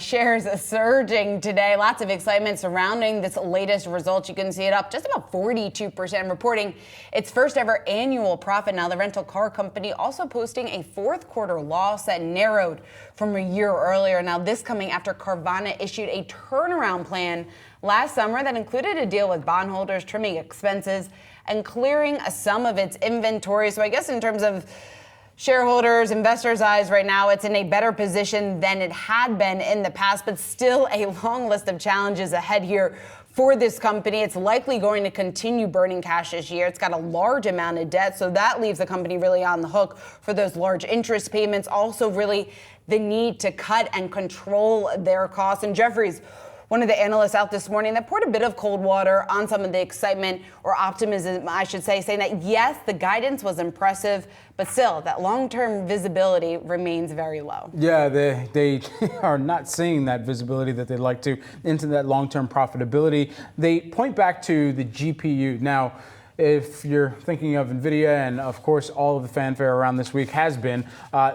shares surging today. Lots of excitement surrounding this latest result. You can see it up just about 42%, reporting its first ever annual profit. Now, the rental car company also posting a fourth quarter loss that narrowed from a year earlier. Now, this coming after Carvana issued a turnaround plan last summer that included a deal with bondholders, trimming expenses and clearing some of its inventory. So I guess in terms of shareholders, investors' eyes right now, it's in a better position than it had been in the past, but still a long list of challenges ahead here for this company. It's likely going to continue burning cash this year. It's got a large amount of debt, so that leaves the company really on the hook for those large interest payments. Also, really the need to cut and control their costs. And Jefferies, one of the analysts out this morning, that poured a bit of cold water on some of the excitement or optimism, I should say, saying that yes, the guidance was impressive, but still that long-term visibility remains very low. Yeah, they are not seeing that visibility that they'd like to into that long-term profitability. They point back to the GPU. Now, if you're thinking of NVIDIA, and of course all of the fanfare around this week has been,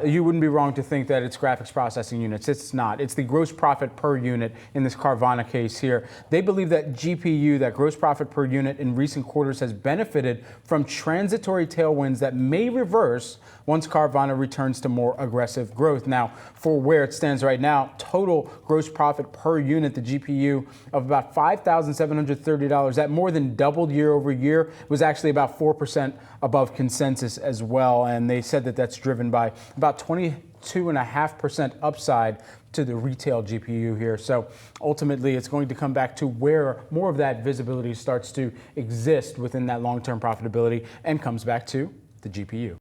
you wouldn't be wrong to think that it's graphics processing units. It's not. It's the gross profit per unit in this Carvana case here. They believe that GPU, that gross profit per unit in recent quarters, has benefited from transitory tailwinds that may reverse once Carvana returns to more aggressive growth. Now, for where it stands right now, total gross profit per unit, the GPU, of about $5,730. That more than doubled year over year. Was actually about 4% above consensus as well. And they said that that's driven by about 22.5% upside to the retail GPU here. So ultimately, it's going to come back to where more of that visibility starts to exist within that long-term profitability and comes back to the GPU.